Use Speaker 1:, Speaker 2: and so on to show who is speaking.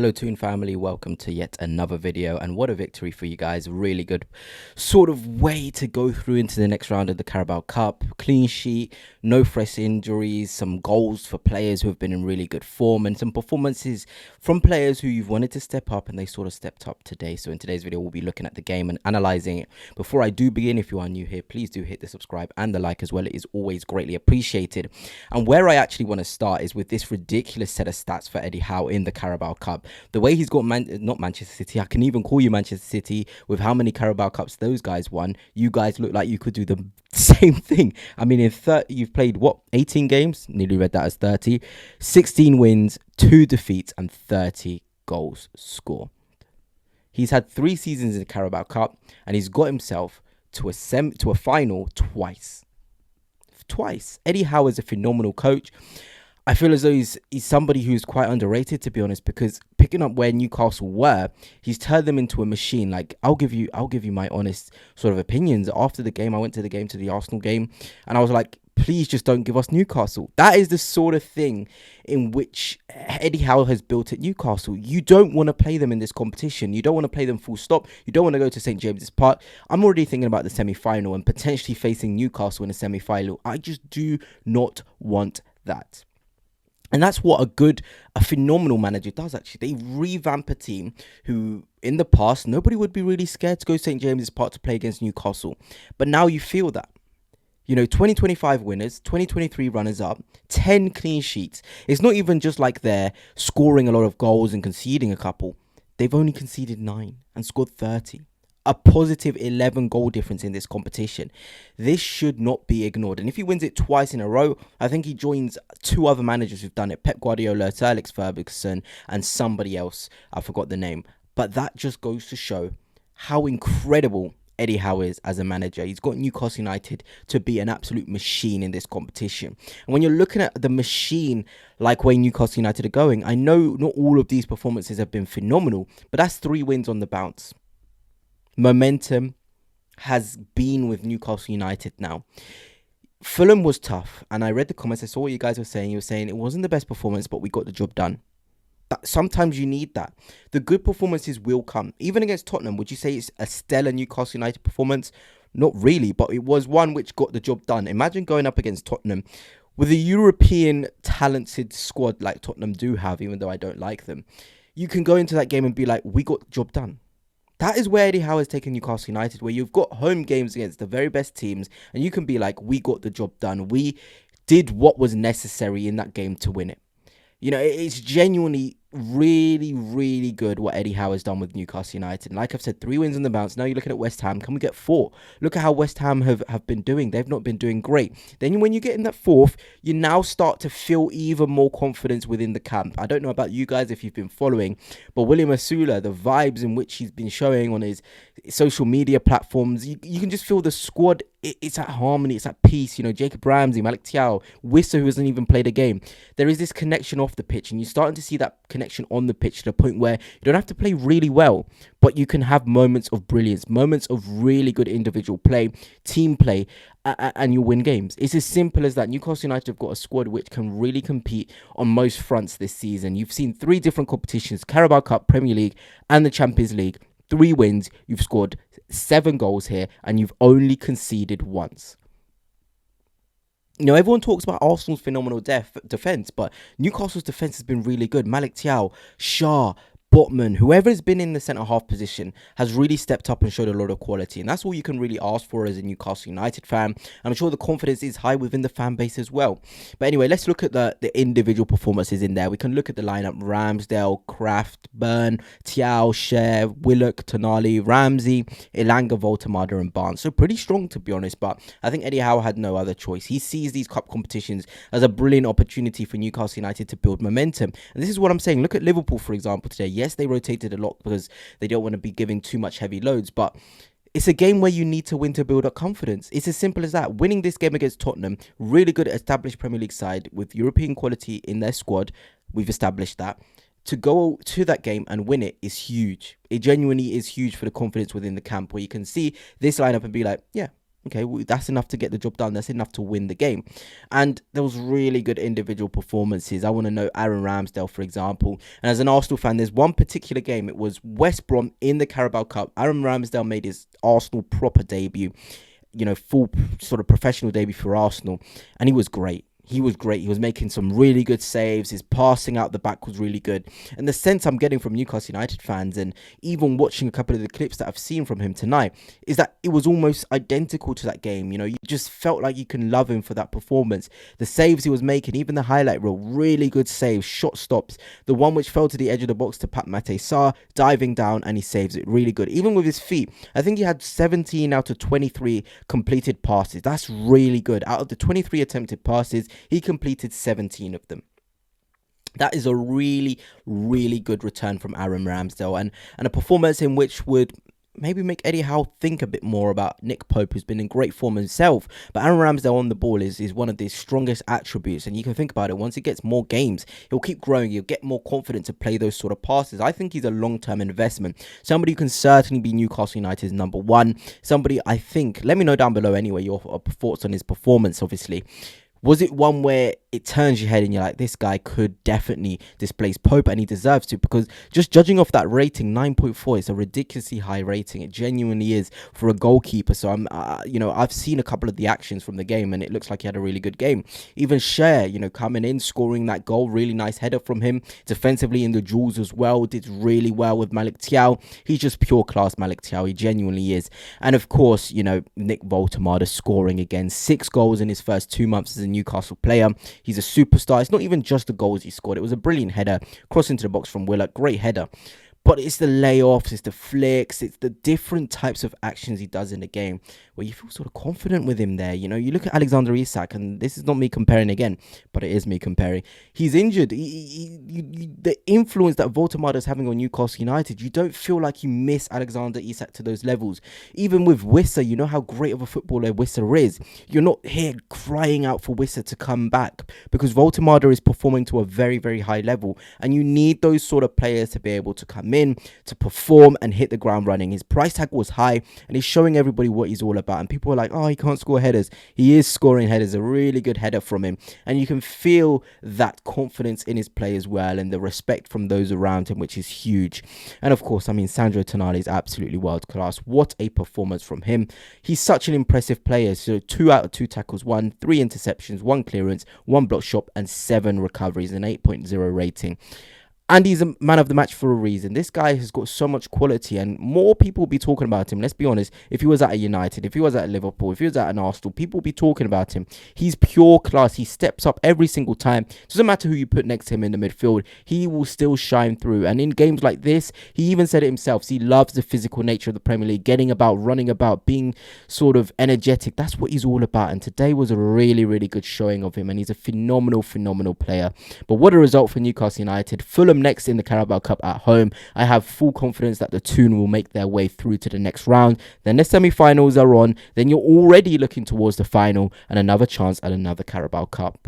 Speaker 1: Hello Toon family, welcome to yet another video, and what a victory for you guys. Really good sort of way to go through into the next round of the Carabao Cup. Clean sheet, no fresh injuries, some goals for players who have been in really good form, and some performances from players who you've wanted to step up and they sort of stepped up today. So in today's video we'll be looking at the game and analysing it. Before I do begin, if you are new here, please do hit the subscribe and the like as well. It is always greatly appreciated. And where I actually want to start is with this ridiculous set of stats for Eddie Howe in the Carabao Cup. The way he's got not Manchester City, I can even call you Manchester City, with how many Carabao Cups those guys won. You guys look like you could do the same thing. I mean, in 30, you've played what, 18 games? Nearly read that as 30. 16 wins, 2 defeats, and 30 goals scored. He's had 3 seasons in the Carabao Cup, and he's got himself to a final twice. Eddie Howe is a phenomenal coach. I feel as though he's somebody who's quite underrated, to be honest, because picking up where Newcastle were, he's turned them into a machine. Like, I'll give you my honest sort of opinions. After the game, I went to the Arsenal game, and I was like, please just don't give us Newcastle. That is the sort of thing in which Eddie Howe has built at Newcastle. You don't want to play them in this competition. You don't want to play them full stop. You don't want to go to St. James's Park. I'm already thinking about the semi-final and potentially facing Newcastle in a semi-final. I just do not want that. And that's what a phenomenal manager does, actually. They revamp a team who, in the past, nobody would be really scared to go to St. James's Park to play against Newcastle. But now you feel that. You know, 2025 winners, 2023 runners-up, 10 clean sheets. It's not even just like they're scoring a lot of goals and conceding a couple. They've only conceded 9 and scored 30. A positive 11 goal difference in this competition. This should not be ignored. And if he wins it twice in a row, I think he joins 2 other managers who've done it. Pep Guardiola, Sir Alex Ferguson, and somebody else. I forgot the name. But that just goes to show how incredible Eddie Howe is as a manager. He's got Newcastle United to be an absolute machine in this competition. And when you're looking at the machine, like where Newcastle United are going, I know not all of these performances have been phenomenal, but that's 3 wins on the bounce. Momentum has been with Newcastle United now. Fulham was tough, and I read the comments. I saw what you guys were saying. You were saying it wasn't the best performance, but we got the job done. Sometimes you need that. The good performances will come. Even against Tottenham, would you say it's a stellar Newcastle United performance? Not really, but it was one which got the job done. Imagine going up against Tottenham with a European talented squad like Tottenham do have, even though I don't like them. You can go into that game and be like, we got the job done. That is where Eddie Howe has taken Newcastle United, where you've got home games against the very best teams, and you can be like, we got the job done. We did what was necessary in that game to win it. You know, it's genuinely really, really good what Eddie Howe has done with Newcastle United. And like I've said, 3 wins on the bounce. Now you're looking at West Ham. Can we get 4? Look at how West Ham have been doing. They've not been doing great. Then when you get in that 4th, you now start to feel even more confidence within the camp. I don't know about you guys if you've been following, but William Asula, the vibes in which he's been showing on his social media platforms, you can just feel the squad. It's at harmony, it's at peace. You know, Jacob Ramsdale, Malik Thiaw, Wissa, who hasn't even played a game. There is this connection off the pitch, and you're starting to see that connection on the pitch to the point where you don't have to play really well, but you can have moments of brilliance, moments of really good individual play, team play, and you'll win games. It's as simple as that. Newcastle United have got a squad which can really compete on most fronts this season. You've seen 3 different competitions: Carabao Cup, Premier League, and the Champions League. 3 wins, you've scored 7 goals here, and you've only conceded once. You know, everyone talks about Arsenal's phenomenal defence, but Newcastle's defence has been really good. Malik Thiaw, Shaw, Botman, whoever has been in the centre-half position has really stepped up and showed a lot of quality. And that's all you can really ask for as a Newcastle United fan. And I'm sure the confidence is high within the fan base as well. But anyway, let's look at the individual performances in there. We can look at the lineup: Ramsdale, Kraft, Burn, Thiaw, Cher, Willock, Tonali, Ramsey, Elanga, Woltemade, and Barnes. So pretty strong, to be honest. But I think Eddie Howe had no other choice. He sees these cup competitions as a brilliant opportunity for Newcastle United to build momentum. And this is what I'm saying. Look at Liverpool, for example, today. Yes, they rotated a lot because they don't want to be giving too much heavy loads, but it's a game where you need to win to build up confidence. It's as simple as that. Winning this game against Tottenham, really good established Premier League side with European quality in their squad, we've established that. To go to that game and win it is huge. It genuinely is huge for the confidence within the camp, where you can see this lineup and be like, yeah, Okay, well, that's enough to get the job done. That's enough to win the game. And there was really good individual performances. I want to know Aaron Ramsdale, for example. And as an Arsenal fan, there's one particular game. It was West Brom in the Carabao Cup. Aaron Ramsdale made his Arsenal proper debut, full sort of professional debut for Arsenal. And he was great. He was great. He was making some really good saves. His passing out the back was really good. And the sense I'm getting from Newcastle United fans, and even watching a couple of the clips that I've seen from him tonight, is that it was almost identical to that game. You just felt like you can love him for that performance. The saves he was making, even the highlight reel, really good saves, shot stops. The one which fell to the edge of the box to Pat Matej, diving down, and he saves it really good. Even with his feet, I think he had 17 out of 23 completed passes. That's really good. Out of the 23 attempted passes, he completed 17 of them. That is a really, really good return from Aaron Ramsdale, and a performance in which would maybe make Eddie Howe think a bit more about Nick Pope, who's been in great form himself. But Aaron Ramsdale on the ball is one of his strongest attributes. And you can think about it, once he gets more games, he'll keep growing. He'll get more confident to play those sort of passes. I think he's a long-term investment. Somebody who can certainly be Newcastle United's number one. Somebody, I think, let me know down below anyway your thoughts on his performance, obviously. Was it one where it turns your head and you're like, this guy could definitely displace Pope, and he deserves to? Because just judging off that rating, 9.4 is a ridiculously high rating. It genuinely is for a goalkeeper. So I've seen a couple of the actions from the game, and it looks like he had a really good game. Even Cher, coming in, scoring that goal, really nice header from him. Defensively in the duels as well, did really well with Malik Thiaw. He's just pure class, Malik Thiaw. He genuinely is. And of course, Nick Woltemade scoring again, 6 goals in his first 2 months as a Newcastle player. He's a superstar. It's not even just the goals he scored. It was a brilliant header, cross into the box from Willock, great header. But it's the layoffs, it's the flicks, it's the different types of actions he does in the game where you feel sort of confident with him there. You look at Alexander Isak, and this is not me comparing again, but it is me comparing. He's injured. The influence that Woltemade is having on Newcastle United, you don't feel like you miss Alexander Isak to those levels. Even with Wissa, you know how great of a footballer Wissa is. You're not here crying out for Wissa to come back, because Woltemade is performing to a very, very high level, and you need those sort of players to be able to come in, to perform and hit the ground running. His price tag was high, and he's showing everybody what he's all about. And people are like, oh, he can't score headers. He is scoring headers. A really good header from him, and you can feel that confidence in his play as well, and the respect from those around him, which is huge. And of course, Sandro Tonali is absolutely world class. What a performance from him. He's such an impressive player. So 2 out of 2 tackles, 3 interceptions, 1 clearance, 1 block shot, and 7 recoveries, an 8.0 rating. And he's a man of the match for a reason. This guy has got so much quality, and more people will be talking about him. Let's be honest. If he was at a United, if he was at Liverpool, if he was at an Arsenal, people will be talking about him. He's pure class. He steps up every single time. Doesn't matter who you put next to him in the midfield. He will still shine through. And in games like this, he even said it himself. He loves the physical nature of the Premier League. Getting about, running about, being sort of energetic. That's what he's all about. And today was a really, really good showing of him. And he's a phenomenal, phenomenal player. But what a result for Newcastle United. Fulham next in the Carabao Cup at home. I have full confidence that the Toon will make their way through to the next round. Then the semi-finals are on. Then you're already looking towards the final and another chance at another Carabao Cup.